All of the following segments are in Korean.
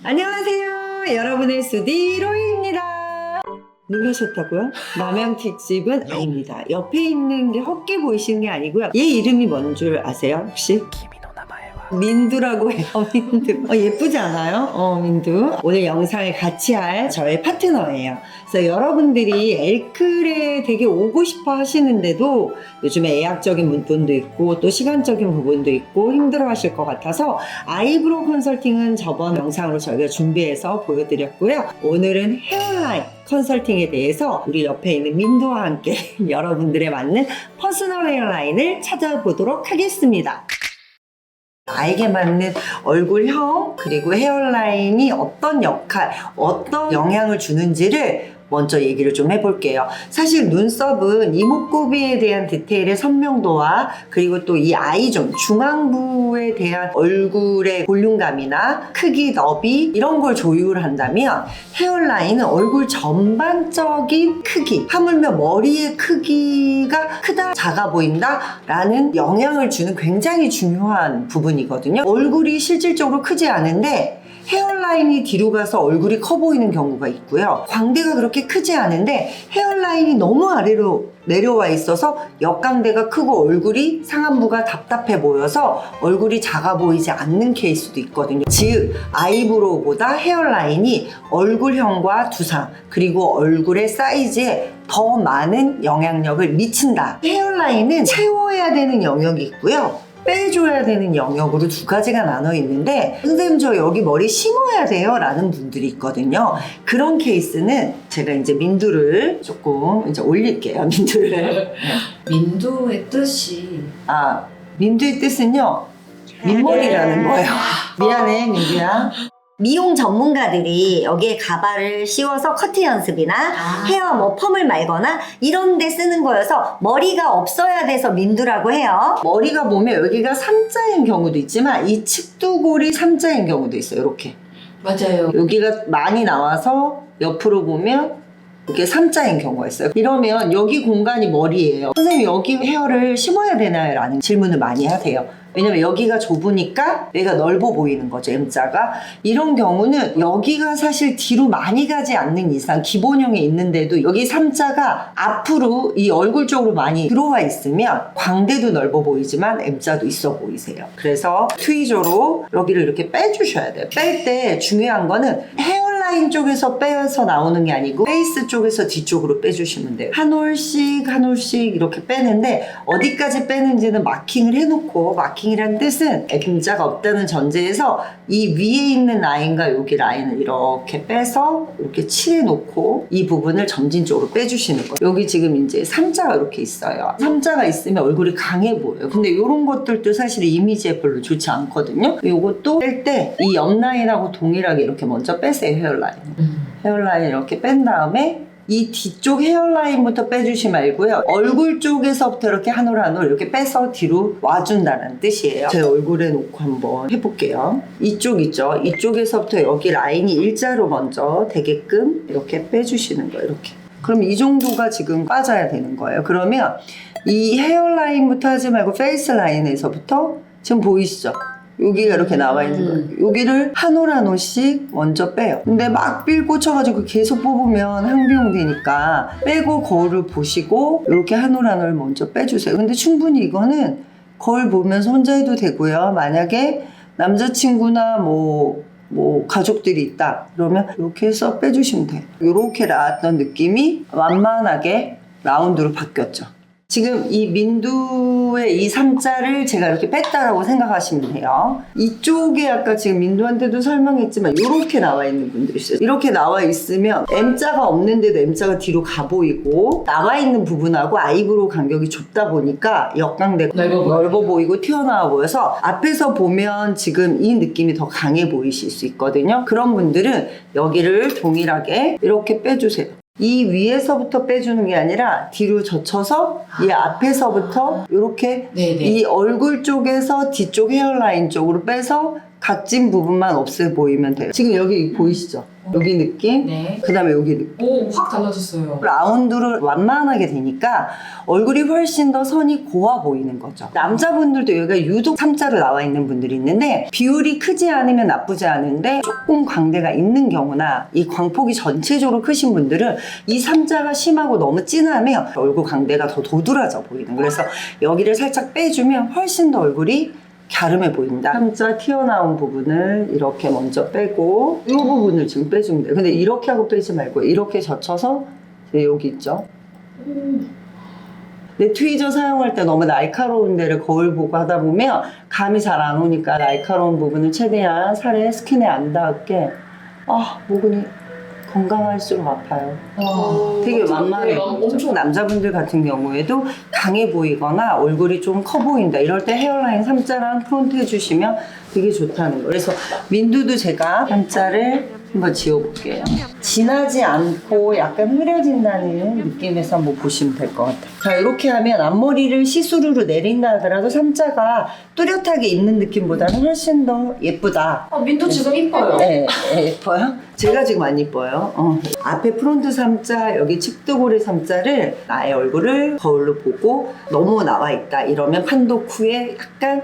안녕하세요. 여러분의 수디 로이입니다. 놀라셨다고요? 남양특집은 아닙니다. 옆에 있는 게 헛개 보이시는 게 아니고요. 얘 이름이 뭔 줄 아세요? 혹시? 민두라고 해요. 민두. 예쁘지 않아요? 민두. 오늘 영상을 같이 할 저의 파트너예요. 그래서 여러분들이 엘클에 되게 오고 싶어 하시는데도 요즘에 예약적인 부분도 있고 또 시간적인 부분도 있고 힘들어 하실 것 같아서 아이브로우 컨설팅은 저번 영상으로 저희가 준비해서 보여드렸고요. 오늘은 헤어라인 컨설팅에 대해서 우리 옆에 있는 민두와 함께 여러분들의 맞는 퍼스널 헤어라인을 찾아보도록 하겠습니다. 나에게 맞는 얼굴형 그리고 헤어라인이 어떤 역할, 어떤 영향을 주는지를 먼저 얘기를 좀 해볼게요. 사실 눈썹은 이목구비에 대한 디테일의 선명도와 그리고 또 이 아이존, 중앙부에 대한 얼굴의 볼륨감이나 크기, 너비 이런 걸 조율한다면 헤어라인은 얼굴 전반적인 크기, 하물며 머리의 크기가 크다, 작아 보인다 라는 영향을 주는 굉장히 중요한 부분이거든요. 얼굴이 실질적으로 크지 않은데 헤어라인이 뒤로 가서 얼굴이 커 보이는 경우가 있고요. 광대가 그렇게 크지 않은데 헤어라인이 너무 아래로 내려와 있어서 역광대가 크고 얼굴이 상안부가 답답해 보여서 얼굴이 작아 보이지 않는 케이스도 있거든요. 즉 아이브로우보다 헤어라인이 얼굴형과 두상 그리고 얼굴의 사이즈에 더 많은 영향력을 미친다. 헤어라인은 채워야 되는 영역이 있고요. 빼줘야 되는 영역으로 두 가지가 나눠 있는데 선생님 저 여기 머리 심어야 돼요 라는 분들이 있거든요. 그런 케이스는 제가 이제 민두를 조금 이제 올릴게요. 민두를. 민두의 뜻이 민두의 뜻은요 민머리라는 거예요. 미안해 민두야. 미용 전문가들이 여기에 가발을 씌워서 커트 연습이나 헤어 펌을 말거나 이런 데 쓰는 거여서 머리가 없어야 돼서 민두라고 해요. 머리가 보면 여기가 3자인 경우도 있지만 이 측두골이 3자인 경우도 있어요. 이렇게 맞아요. 여기가 많이 나와서 옆으로 보면 이렇게 3자인 경우가 있어요. 이러면 여기 공간이 머리예요. 선생님 여기 헤어를 심어야 되나요? 라는 질문을 많이 하세요. 왜냐면 여기가 좁으니까 얘가 넓어 보이는 거죠, M자가. 이런 경우는 여기가 사실 뒤로 많이 가지 않는 이상 기본형에 있는데도 여기 3자가 앞으로 이 얼굴 쪽으로 많이 들어와 있으면 광대도 넓어 보이지만 M자도 있어 보이세요. 그래서 트위저로 여기를 이렇게 빼주셔야 돼요. 뺄 때 중요한 거는 헤어라인 쪽에서 빼서 나오는 게 아니고 페이스 쪽에서 뒤쪽으로 빼주시면 돼요. 한 올씩 한 올씩 이렇게 빼는데 어디까지 빼는지는 마킹을 해놓고 마킹이란 뜻은 M자가 없다는 전제에서 이 위에 있는 라인과 여기 라인을 이렇게 빼서 이렇게 칠해놓고 이 부분을 점진적으로 빼주시는 거예요. 여기 지금 이제 3자가 이렇게 있어요. 3자가 있으면 얼굴이 강해 보여요. 근데 이런 것들도 사실 이미지에 별로 좋지 않거든요. 이것도 뺄 때 이 옆 라인하고 동일하게 이렇게 먼저 빼세요. 헤어라인. 헤어라인 이렇게 뺀 다음에 이 뒤쪽 헤어라인부터 빼주시 말고요. 얼굴 쪽에서부터 이렇게 한 올 한 올 이렇게 빼서 뒤로 와준다는 뜻이에요. 제 얼굴에 놓고 한번 해볼게요. 이쪽 있죠? 이쪽에서부터 여기 라인이 일자로 먼저 되게끔 이렇게 빼주시는 거예요. 이렇게. 그럼 이 정도가 지금 빠져야 되는 거예요. 그러면 이 헤어라인부터 하지 말고 페이스 라인에서부터 지금 보이시죠? 여기가 이렇게 나와 있는 거예요. 여기를 한 올 한 올씩 먼저 빼요. 근데 막 빌 꽂혀가지고 계속 뽑으면 항비용 되니까 빼고 거울을 보시고 이렇게 한 올 한 올 먼저 빼주세요. 근데 충분히 이거는 거울 보면서 혼자 해도 되고요. 만약에 남자친구나 뭐 가족들이 있다 그러면 이렇게 해서 빼주시면 돼요. 이렇게 나왔던 느낌이 완만하게 라운드로 바뀌었죠. 지금 이 민두의 이 3자를 제가 이렇게 뺐다라고 생각하시면 돼요. 이쪽에 아까 지금 민두한테도 설명했지만 이렇게 나와 있는 분들이 있어요. 이렇게 나와 있으면 M자가 없는데도 M자가 뒤로 가 보이고 나와 있는 부분하고 아이브로우 간격이 좁다 보니까 역광대가 넓어 보이고 튀어나와 보여서 앞에서 보면 지금 이 느낌이 더 강해 보이실 수 있거든요. 그런 분들은 여기를 동일하게 이렇게 빼주세요. 이 위에서부터 빼주는 게 아니라 뒤로 젖혀서 이 앞에서부터 이렇게 이 얼굴 쪽에서 뒤쪽 헤어라인 쪽으로 빼서 각진 부분만 없애 보이면 돼요. 지금 여기 보이시죠? 여기 느낌, 네. 그 다음에 여기 느낌. 오, 확 달라졌어요. 라운드를 완만하게 되니까 얼굴이 훨씬 더 선이 고와 보이는 거죠. 남자분들도 여기가 유독 3자로 나와 있는 분들이 있는데 비율이 크지 않으면 나쁘지 않은데 조금 광대가 있는 경우나 이 광폭이 전체적으로 크신 분들은 이 3자가 심하고 너무 진하면 얼굴 광대가 더 도드라져 보이는 거예요. 그래서 여기를 살짝 빼주면 훨씬 더 얼굴이 갸름해 보인다. 3자 튀어나온 부분을 이렇게 먼저 빼고 이 부분을 지금 빼주면 돼요. 근데 이렇게 하고 빼지 말고 이렇게 젖혀서 여기 있죠. 근데 트위저 사용할 때 너무 날카로운 데를 거울 보고 하다 보면 감이 잘 안 오니까 날카로운 부분을 최대한 살에 스킨에 안 닿게 모근이 건강할수록 아파요. 되게 완만해. 엄청 남자분들 같은 경우에도 강해 보이거나 얼굴이 좀 커 보인다. 이럴 때 헤어라인 3자랑 프론트 해주시면 되게 좋다는 거예요. 그래서 민두도 제가 3자를 한번 지워볼게요. 진하지 않고 약간 흐려진다는 느낌에서 한번 보시면 될 것 같아요. 자, 이렇게 하면 앞머리를 시스루로 내린다 하더라도 3자가 뚜렷하게 있는 느낌보다는 훨씬 더 예쁘다. 민도 지금 이뻐요. 네, 예뻐요? 제가 지금 안 예뻐요. 앞에 프론트 3자, 여기 측두고리 3자를 나의 얼굴을 거울로 보고 너무 나와 있다. 이러면 판독 후에 약간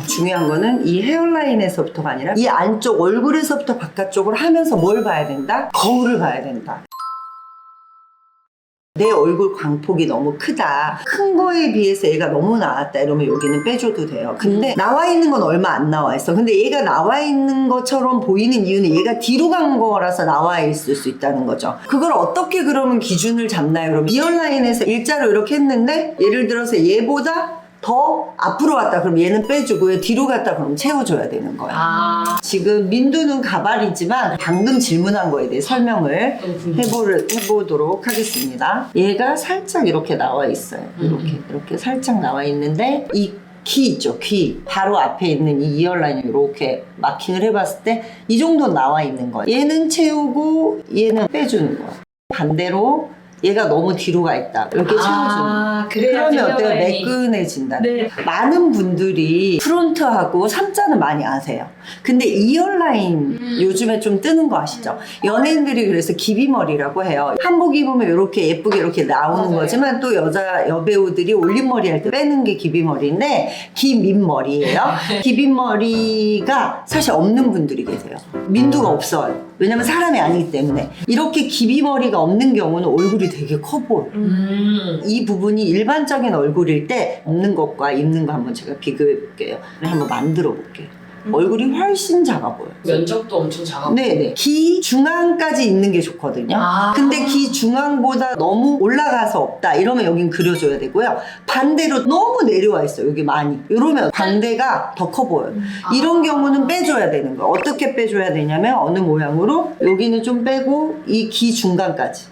중요한 거는 이 헤어라인에서부터가 아니라 이 안쪽 얼굴에서부터 바깥쪽으로 하면서 뭘 봐야 된다? 거울을 봐야 된다. 내 얼굴 광폭이 너무 크다. 큰 거에 비해서 얘가 너무 나왔다. 이러면 여기는 빼줘도 돼요. 근데 나와 있는 건 얼마 안 나와 있어. 근데 얘가 나와 있는 것처럼 보이는 이유는 얘가 뒤로 간 거라서 나와 있을 수 있다는 거죠. 그걸 어떻게 그러면 기준을 잡나요? 그러면 이어라인에서 일자로 이렇게 했는데 예를 들어서 얘보다 더 앞으로 갔다 그럼 얘는 빼주고요. 뒤로 갔다 그럼 채워줘야 되는 거예요. 지금 민두는 가발이지만 방금 질문한 거에 대해 설명을 해보도록 하겠습니다. 얘가 살짝 이렇게 나와 있어요. 이렇게 살짝 나와 있는데 이 귀 있죠, 귀. 바로 앞에 있는 이 이어라인을 이렇게 마킹을 해봤을 때 이 정도 나와 있는 거예요. 얘는 채우고 얘는 빼주는 거예요. 반대로 얘가 너무 뒤로 가 있다. 이렇게 채워주는. 그러면 어때요? 매끈해진다. 네. 많은 분들이 프론트하고 3자는 많이 아세요. 근데 이어라인 요즘에 좀 뜨는 거 아시죠? 연예인들이 그래서 기비머리라고 해요. 한복 입으면 이렇게 예쁘게 이렇게 나오는 거지만 또 여배우들이 올림머리 할 때 빼는 게 기비머리인데 기민머리예요. 기빈머리가 사실 없는 분들이 계세요. 민두가 없어요. 왜냐면 사람이 아니기 때문에. 이렇게 기비머리가 없는 경우는 얼굴이 되게 커 보여요. 이 부분이 일반적인 얼굴일 때 없는 것과 있는 거 한번 제가 비교해 볼게요. 한번 만들어 볼게요. 얼굴이 훨씬 작아 보여요. 면적도 엄청 작아 보여요. 네네. 귀 중앙까지 있는 게 좋거든요. 근데 귀 중앙보다 너무 올라가서 없다. 이러면 여긴 그려줘야 되고요. 반대로 너무 내려와 있어요. 여기 많이. 이러면 반대가 더 커 보여요. 이런 경우는 빼줘야 되는 거예요. 어떻게 빼줘야 되냐면 어느 모양으로 여기는 좀 빼고 이 귀 중간까지.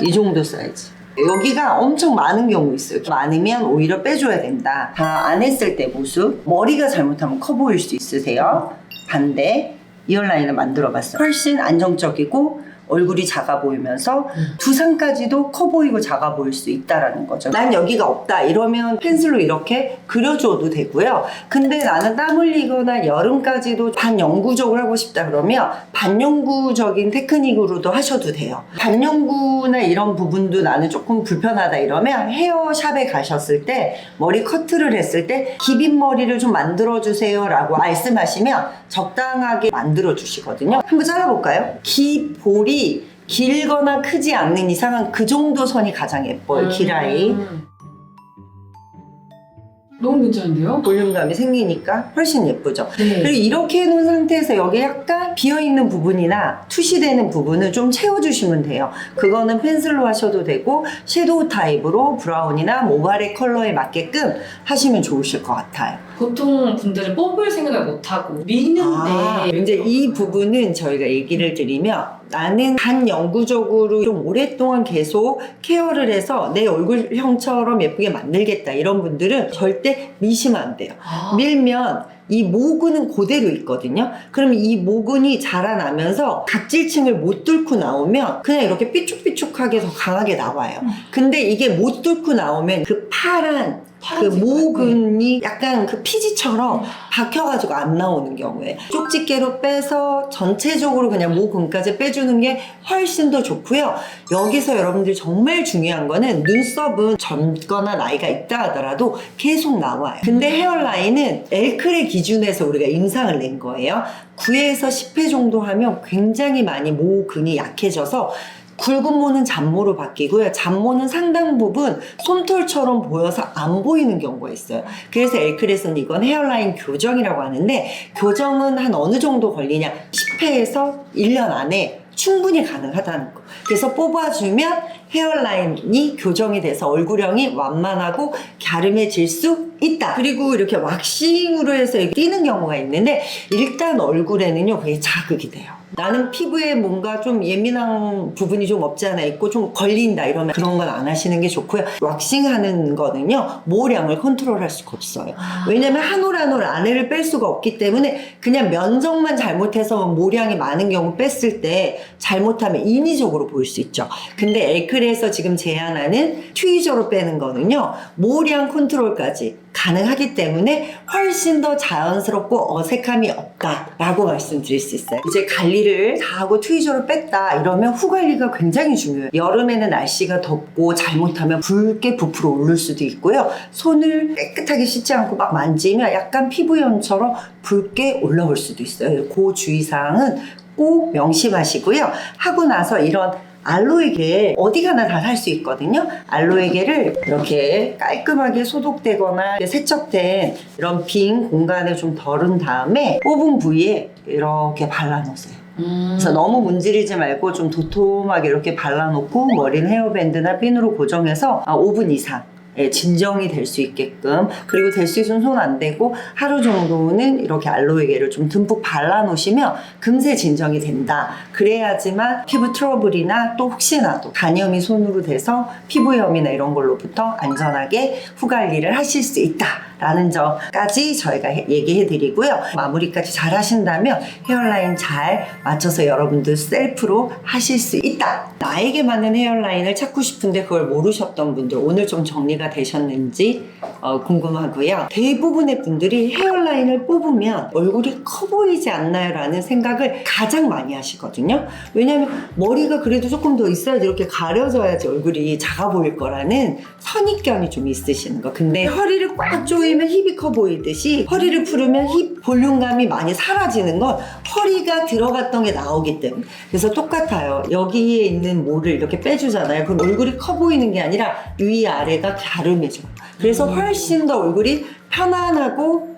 이 정도 사이즈. 여기가 엄청 많은 경우 있어요. 많으면 오히려 빼줘야 된다. 다 안 했을 때 모습. 머리가 잘못하면 커 보일 수 있으세요. 반대 이어라인을 만들어 봤어요. 훨씬 안정적이고 얼굴이 작아 보이면서 두상까지도 커 보이고 작아 보일 수 있다라는 거죠. 난 여기가 없다 이러면 펜슬로 이렇게 그려줘도 되고요. 근데 나는 땀 흘리거나 여름까지도 반영구적으로 하고 싶다 그러면 반영구적인 테크닉으로도 하셔도 돼요. 반영구나 이런 부분도 나는 조금 불편하다 이러면 헤어샵에 가셨을 때 머리 커트를 했을 때 기빈머리를 좀 만들어주세요 라고 말씀하시면 적당하게 만들어주시거든요. 한번 잘라볼까요? 기볼이 길거나 크지 않는 이상은 그 정도 선이 가장 예뻐요. 기라인. 너무 괜찮은데요? 볼륨감이 생기니까 훨씬 예쁘죠. 네. 그리고 이렇게 해놓은 상태에서 여기 약간 비어있는 부분이나 투시되는 부분을 좀 채워주시면 돼요. 그거는 펜슬로 하셔도 되고 섀도우 타입으로 브라운이나 모발의 컬러에 맞게끔 하시면 좋으실 것 같아요. 보통 분들은 뽑을 생각을 못하고 미는데 이제 이 부분은 저희가 얘기를 드리면 나는 반영구적으로 좀 오랫동안 계속 케어를 해서 내 얼굴형처럼 예쁘게 만들겠다 이런 분들은 절대 미시면 안 돼요. 밀면 이 모근은 그대로 있거든요. 그럼 이 모근이 자라나면서 각질층을 못 뚫고 나오면 그냥 이렇게 삐쭉삐쭉하게 더 강하게 나와요. 근데 이게 못 뚫고 나오면 그 파란 그 모근이 약간 그 피지처럼 박혀가지고 안 나오는 경우에 쪽집게로 빼서 전체적으로 그냥 모근까지 빼주는 게 훨씬 더 좋고요. 여기서 여러분들 정말 중요한 거는 눈썹은 젊거나 나이가 있다 하더라도 계속 나와요. 근데 헤어라인은 엘크레 기준에서 우리가 임상을 낸 거예요. 9에서 10회 정도 하면 굉장히 많이 모근이 약해져서 굵은 모는 잔모로 바뀌고요. 잔모는 상당 부분 솜털처럼 보여서 안 보이는 경우가 있어요. 그래서 엘크렛은 이건 헤어라인 교정이라고 하는데, 교정은 한 어느 정도 걸리냐? 10회에서 1년 안에 충분히 가능하다는 거. 그래서 뽑아주면 헤어라인이 교정이 돼서 얼굴형이 완만하고 갸름해질 수 있다. 그리고 이렇게 왁싱으로 해서 띄는 경우가 있는데, 일단 얼굴에는요 그게 자극이 돼요. 나는 피부에 뭔가 좀 예민한 부분이 좀 없지 않아 있고 좀 걸린다 이러면 그런 건 안 하시는 게 좋고요. 왁싱하는 거는요 모량을 컨트롤할 수가 없어요. 왜냐면 한 올 한 올 안에를 뺄 수가 없기 때문에 그냥 면적만 잘못해서 모량이 많은 경우 뺐을 때 잘못하면 인위적으로 보일 수 있죠. 근데 엘크레에서 지금 제안하는 트위저로 빼는 거는요 모량 컨트롤까지 가능하기 때문에 훨씬 더 자연스럽고 어색함이 없다라고 말씀드릴 수 있어요. 이제 관리를 다 하고 트위저로 뺐다 이러면 후 관리가 굉장히 중요해요. 여름에는 날씨가 덥고 잘못하면 붉게 부풀어 오를 수도 있고요. 손을 깨끗하게 씻지 않고 막 만지면 약간 피부염처럼 붉게 올라올 수도 있어요. 그 주의사항은 꼭 명심하시고요. 하고 나서 이런 알로에겔 어디 가나 다 살 수 있거든요. 알로에겔을 이렇게 깔끔하게 소독되거나 세척된 이런 빈 공간에 좀 덜은 다음에 뽑은 부위에 이렇게 발라놓으세요. 그래서 너무 문지르지 말고 좀 도톰하게 이렇게 발라놓고 머리는 헤어밴드나 핀으로 고정해서 5분 이상 진정이 될 수 있게끔, 그리고 될 수 있으면 손 안 대고 하루 정도는 이렇게 알로에겔을 좀 듬뿍 발라 놓으시면 금세 진정이 된다. 그래야지만 피부 트러블이나 또 혹시나도 간염이 손으로 돼서 피부염이나 이런 걸로부터 안전하게 후관리를 하실 수 있다 라는 점까지 저희가 얘기해 드리고요. 마무리까지 잘 하신다면 헤어라인 잘 맞춰서 여러분들 셀프로 하실 수 있다. 나에게 맞는 헤어라인을 찾고 싶은데 그걸 모르셨던 분들, 오늘 좀 정리가 되셨는지 궁금하고요. 대부분의 분들이 헤어라인을 뽑으면 얼굴이 커 보이지 않나요? 라는 생각을 가장 많이 하시거든요. 왜냐면 머리가 그래도 조금 더 있어야지, 이렇게 가려져야지 얼굴이 작아 보일 거라는 선입견이 좀 있으시는 거. 근데 허리를 꽉 조이면 힙이 커 보이듯이 허리를 풀으면 힙 볼륨감이 많이 사라지는 건 허리가 들어갔던 게 나오기 때문에. 그래서 똑같아요. 여기에 있는 모를 이렇게 빼주잖아요. 그럼 얼굴이 커 보이는 게 아니라 위아래가 갸름해져요. 그래서 훨씬 더 얼굴이 편안하고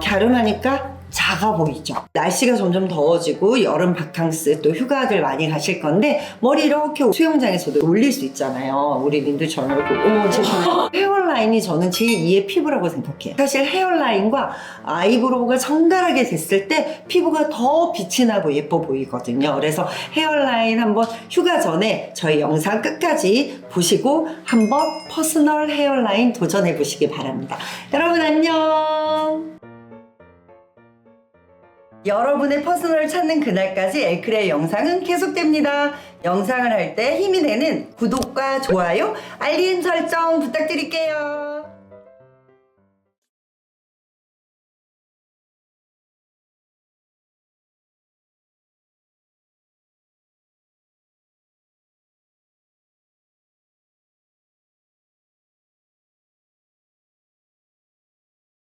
갸름하니까 작아 보이죠. 날씨가 점점 더워지고 여름 바캉스 또 휴가들 많이 가실 건데 머리 이렇게 수영장에서도 올릴 수 있잖아요. 우리 님들처럼 이렇게 죄송해요. 헤어라인이 저는 제2의 피부라고 생각해요. 사실 헤어라인과 아이브로우가 정갈하게 됐을 때 피부가 더 빛이 나고 예뻐 보이거든요. 그래서 헤어라인 한번 휴가 전에 저희 영상 끝까지 보시고 한번 퍼스널 헤어라인 도전해 보시기 바랍니다. 여러분 안녕. 여러분의 퍼스널을 찾는 그날까지 엘크레의 영상은 계속됩니다. 영상을 할 때 힘이 되는 구독과 좋아요, 알림 설정 부탁드릴게요.